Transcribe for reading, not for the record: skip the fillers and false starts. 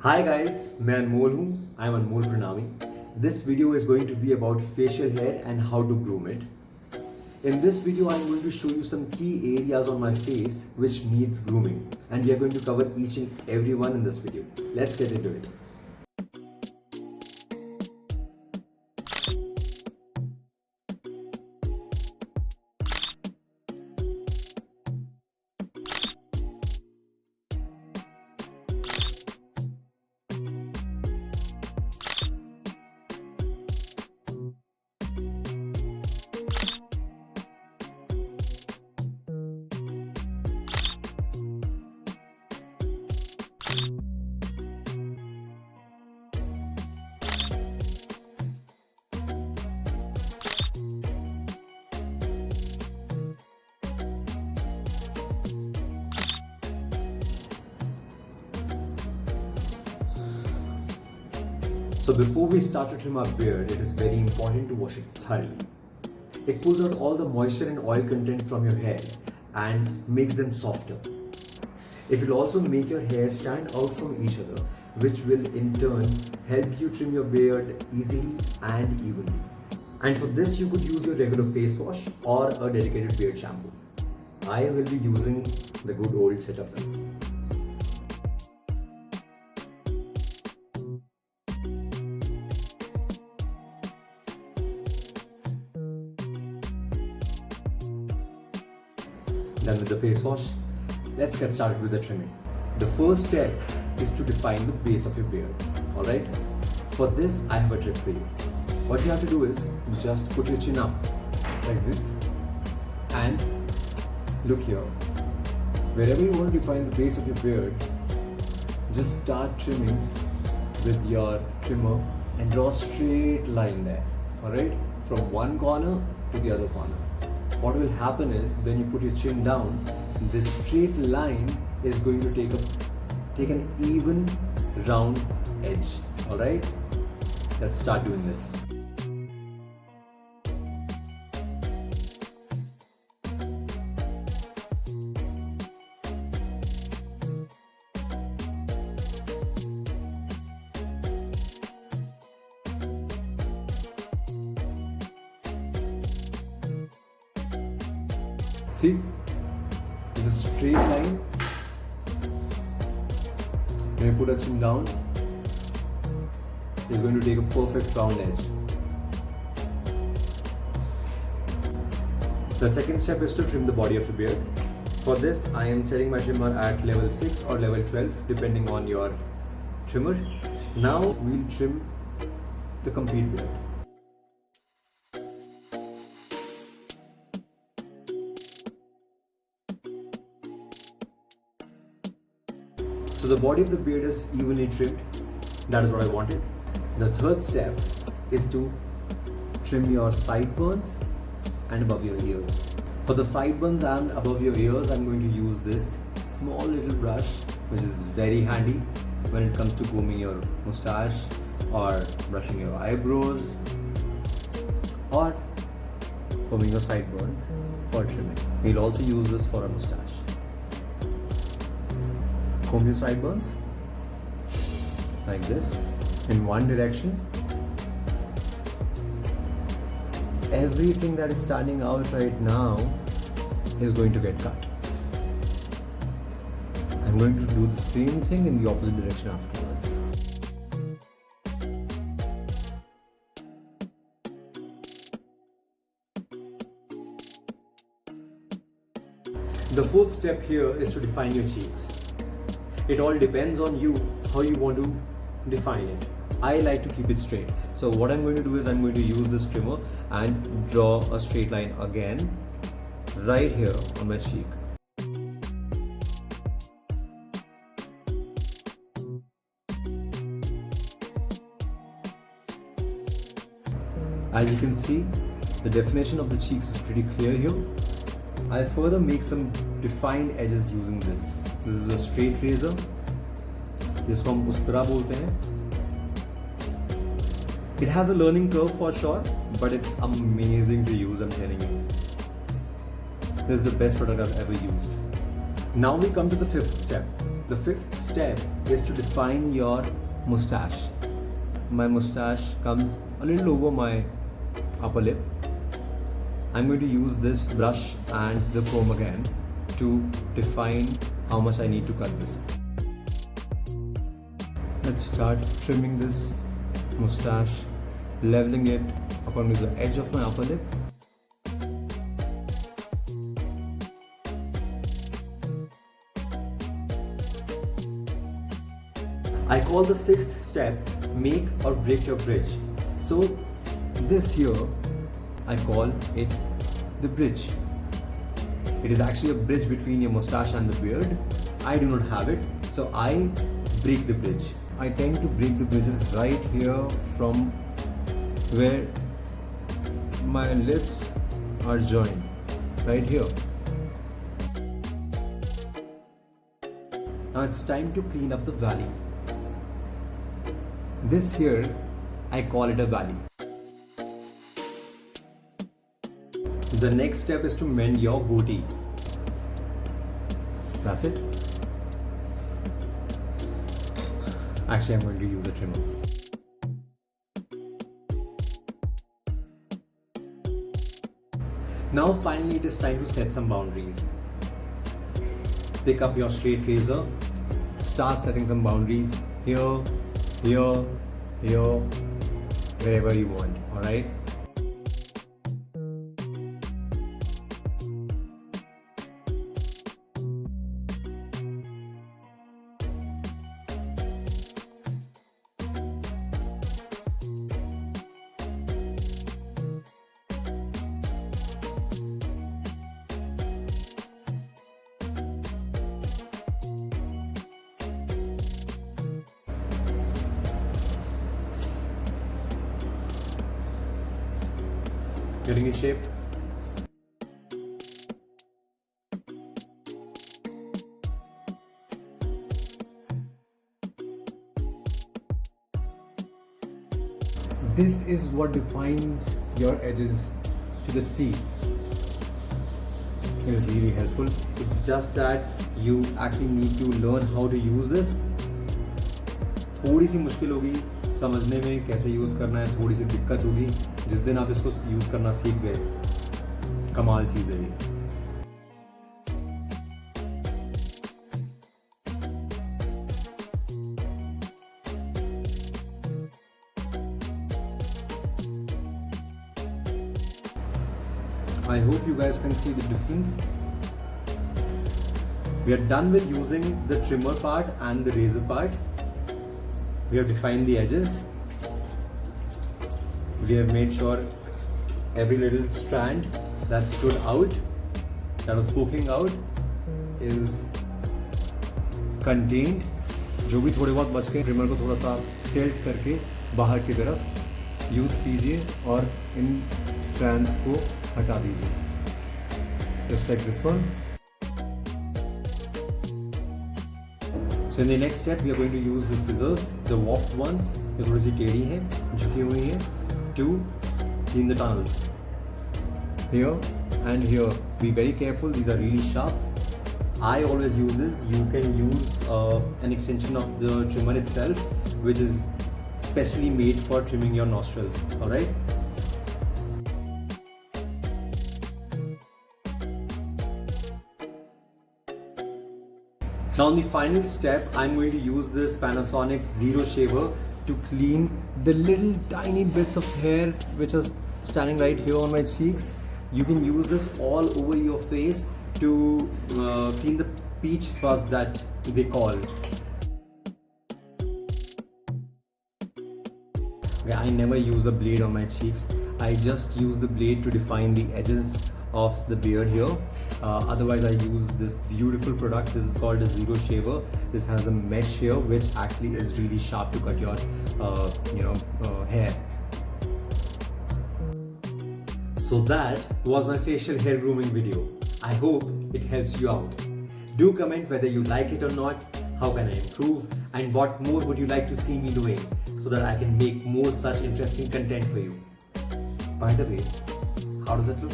Hi guys, मैं अनमोल हूँ. I am Anmol Pranaami. This video is going to be about facial hair and how to groom it. In this video, I am going to show you some key areas on my face which needs grooming, and we are going to cover each and every one in this video. Let's get into it. So before we start to trim our beard, it is very important to wash it thoroughly. It pulls out all the moisture and oil content from your hair and makes them softer. It will also make your hair stand out from each other, which will in turn help you trim your beard easily and evenly. And for this, you could use your regular face wash or a dedicated beard shampoo. I will be using the good old setup. Done with the face wash, let's get started with the trimming. The first step is to define the base of your beard. Alright? For this, I have a trick for you. What you have to do is just put your chin up like this and look here. Wherever you want to define the base of your beard, just start trimming with your trimmer and draw a straight line there. Alright? From one corner to the other corner. What will happen is when you put your chin down, this straight line is going to take an even round edge. Alright? Let's start doing this. See, it's a straight line. When you put a chin down, it's going to take a perfect round edge. The second step is to trim the body of your beard. For this, I am setting my trimmer at level 6 or level 12 depending on your trimmer. Now we'll trim the complete beard. So the body of the beard is evenly trimmed. That is what I wanted. The third step is to trim your sideburns and above your ears. For the sideburns and above your ears, I'm going to use this small little brush, which is very handy when it comes to combing your mustache or brushing your eyebrows or combing your sideburns for trimming. We'll also use this for a mustache. Comb your sideburns like this in one direction. Everything that is standing out right now is going to get cut. I'm going to do the same thing in the opposite direction afterwards. The fourth step here is to define your cheeks. It all depends on you, how you want to define it. I like to keep it straight. So what I'm going to do is I'm going to use this trimmer and draw a straight line again, right here on my cheek. As you can see, the definition of the cheeks is pretty clear here. I further make some defined edges using this. This is a straight razor, जिसको हम उस्तरा बोलते हैं. It has a learning curve for sure, but it's amazing to use, I'm telling you. This is the best product I've ever used. Now we come to the fifth step. The fifth step is to define your mustache. My mustache comes a little over my upper lip. I'm going to use this brush and the comb again to define how much I need to cut this. Let's start trimming this mustache, leveling it upon the edge of my upper lip. I call the sixth step make or break your bridge. So this here, I call it the bridge. It is actually a bridge between your mustache and the beard. I do not have it, so I break the bridge. I tend to break the bridges right here from where my lips are joined, right here. Now it's time to clean up the valley. This here, I call it a valley. The next step is to mend your goatee. That's it. Actually, I'm going to use a trimmer. Now finally it is time to set some boundaries. Pick up your straight razor, start setting some boundaries here, here, here, wherever you want, alright? Getting in shape. This is what defines your edges to the T. It is really helpful. It's just that you actually need to learn how to use this. थोड़ी सी मुश्किल होगी समझने में कैसे use करना है, थोड़ी सी दिक्कत होगी. जिस दिन आप इसको यूज़ करना सीख गए, कमाल चीज़ है ये. I hope you guys can see the difference. We are done with using the trimmer part and the razor part. We have defined the edges. We have made sure every little strand that stood out, that was poking out, is contained. जो भी थोड़े बहुत बच गए, trimmer को थोड़ा सा tilt करके बाहर की तरफ यूज़ कीजिए और इन स्ट्रैंड्स को हटा दीजिए. Just like this one. So in the next step, we are going to use the scissors, the warped ones, जो थोड़ी सी टेढ़ी हैं, झुकी हुई हैं, to clean the tunnels. Here and here. Be very careful, these are really sharp. I always use this. You can use an extension of the trimmer itself, which is specially made for trimming your nostrils. Alright? Now on the final step, I'm going to use this Panasonic Zero Shaver to clean the little tiny bits of hair which are standing right here on my cheeks. You can use this all over your face to clean the peach fuzz that they call. Okay, I never use a blade on my cheeks. I just use the blade to define the edges of the beard here. Otherwise I use this beautiful product. This is called a Zero Shaver. This has a mesh here which actually is really sharp to cut your hair. So that was my facial hair grooming video. I hope it helps you out. Do comment whether you like it or not, how can I improve, and what more would you like to see me doing so that I can make more such interesting content for you. By the way, how does it look?